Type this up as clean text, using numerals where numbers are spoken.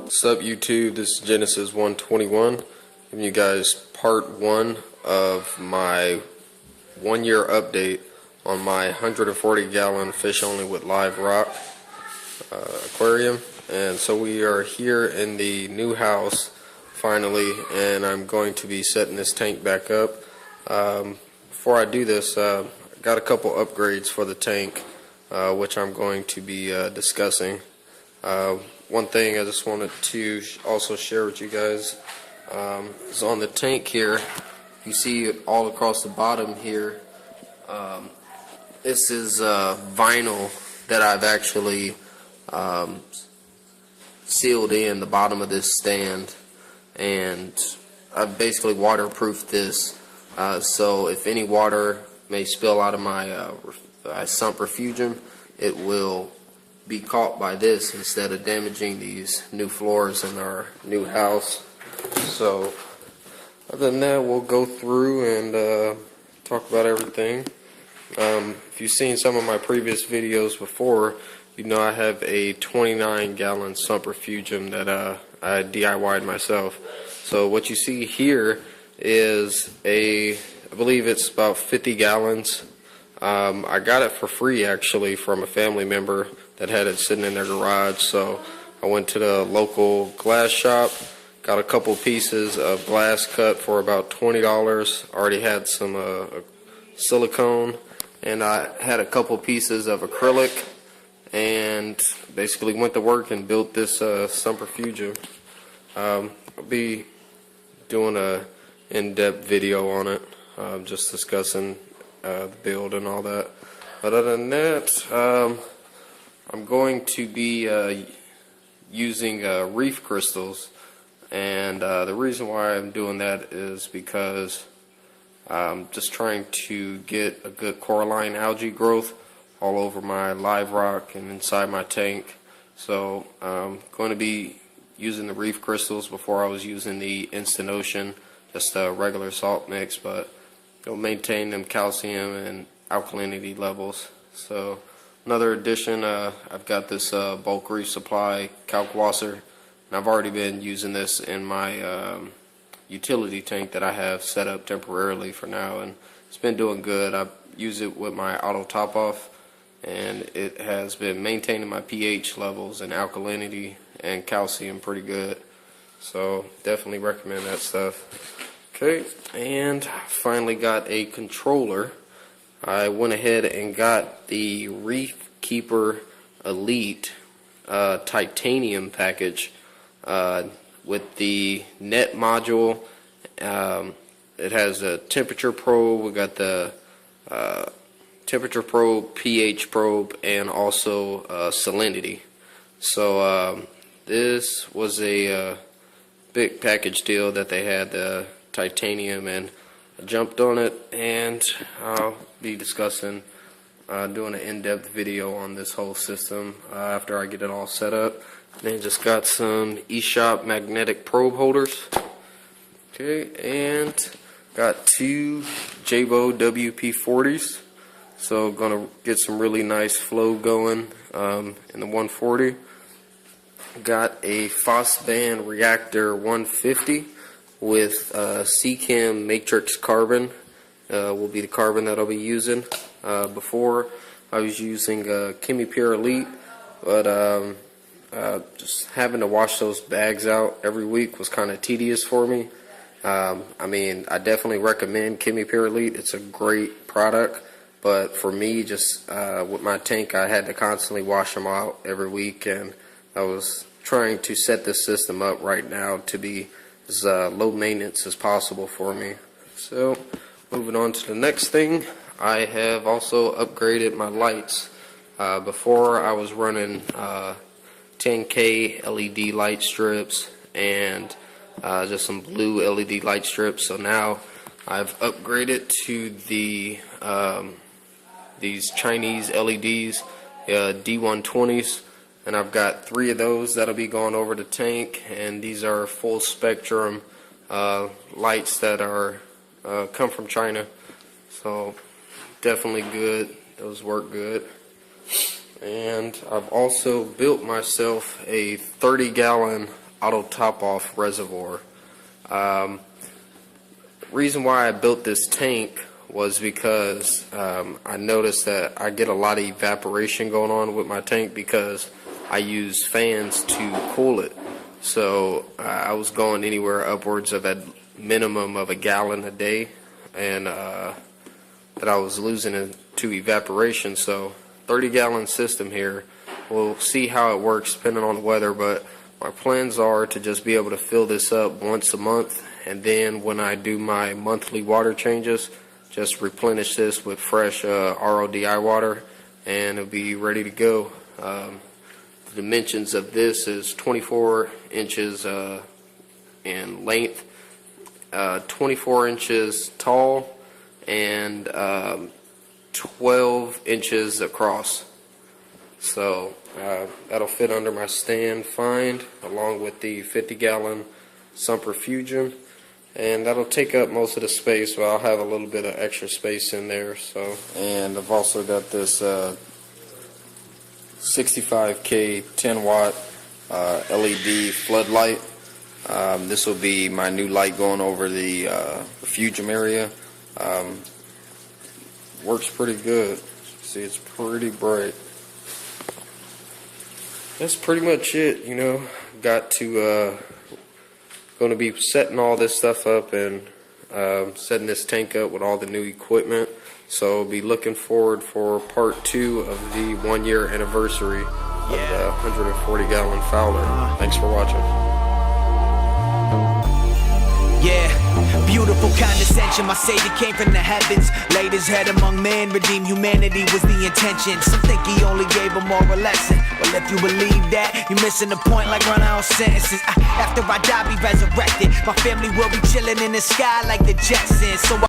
What's up, YouTube? This is Genesis 121, giving you guys part 1 of my 1-year update on my 140-gallon fish only with live rock aquarium. And so we are here in the new house finally, and I'm going to be setting this tank back up. Before I do this, I got a couple upgrades for the tank, which I'm going to be discussing. One thing I just wanted to also share with you guys is on the tank here. You see all across the bottom here, this is vinyl that I've actually sealed in the bottom of this stand, and I've basically waterproofed this, so if any water may spill out of my sump refugium, it will be caught by this instead of damaging these new floors in our new house. So other than that, we'll go through and talk about everything. If you've seen some of my previous videos before, you know I have a 29-gallon sump refugium that I DIY'd myself. So what you see here is I believe it's about 50 gallons. I got it for free actually from a family member that had it sitting in their garage. So I went to the local glass shop, got a couple pieces of glass cut for about $20. Already had some silicone, and I had a couple pieces of acrylic, and basically went to work and built this sump refugium. I'll be doing a in-depth video on it, just discussing the build and all that. But other than that, I'm going to be using reef crystals, and the reason why I'm doing that is because I'm just trying to get a good coralline algae growth all over my live rock and inside my tank. So I'm going to be using the reef crystals before I was using the Instant Ocean, just a regular salt mix, but it'll maintain them calcium and alkalinity levels. So another addition, I've got this bulk reef supply kalkwasser, and I've already been using this in my utility tank that I have set up temporarily for now, and it's been doing good. I use it with my auto top off, and it has been maintaining my pH levels and alkalinity and calcium pretty good. So definitely recommend that stuff. Okay, and finally got a controller. I went ahead and got the Reef Keeper Elite titanium package with the net module. It has a temperature probe. We got the temperature probe, pH probe, and also salinity. So this was a big package deal that they had, the titanium, and I jumped on it, and I'll be discussing doing an in-depth video on this whole system after I get it all set up. Then just got some eShop magnetic probe holders. Okay, and got two Jabo WP-40s. So gonna get some really nice flow going in the 140. Got a Phosband Reactor 150 with Seachem Matrix Carbon. Will be the carbon that I'll be using. Before I was using ChemiPure Elite, but just having to wash those bags out every week was kind of tedious for me. I mean, I definitely recommend ChemiPure Elite. It's a great product, but for me, just with my tank, I had to constantly wash them out every week, and I was trying to set this system up right now to be as low maintenance as possible for me. So moving on to the next thing, I have also upgraded my lights. Before I was running 10K LED light strips and just some blue LED light strips. So now I've upgraded to the these Chinese LEDs, D120s, and I've got 3 of those that'll be going over the tank, and these are full spectrum lights that are come from China. So definitely good. Those work good. And I've also built myself a 30-gallon auto top-off reservoir. Reason why I built this tank was because I noticed that I get a lot of evaporation going on with my tank because I use fans to cool it. So I was going anywhere upwards of a minimum of a gallon a day, and that I was losing to evaporation. So 30-gallon system here. We'll see how it works depending on the weather, but my plans are to just be able to fill this up once a month, and then when I do my monthly water changes, just replenish this with fresh RODI water, and it'll be ready to go. The dimensions of this is 24 inches in length, 24 inches tall, and 12 inches across. So that'll fit under my stand fine, along with the 50-gallon centrifuge, and that'll take up most of the space, but I'll have a little bit of extra space in there. So, and I've also got this 65K 10-watt LED floodlight. This will be my new light going over the refugium area. Works pretty good. See, it's pretty bright. That's pretty much it, you know. Got to going to be setting all this stuff up and setting this tank up with all the new equipment. So be looking forward for part 2 of the 1-year anniversary of the 140-gallon Fowler. Thanks for watching. Yeah, beautiful condescension. My Savior came from the heavens, laid his head among men, redeem humanity was the intention. Some think he only gave a moral lesson. Well, if you believe that, you're missing the point like run-out sentences. After I die, be resurrected. My family will be chilling in the sky like the Jetsons. So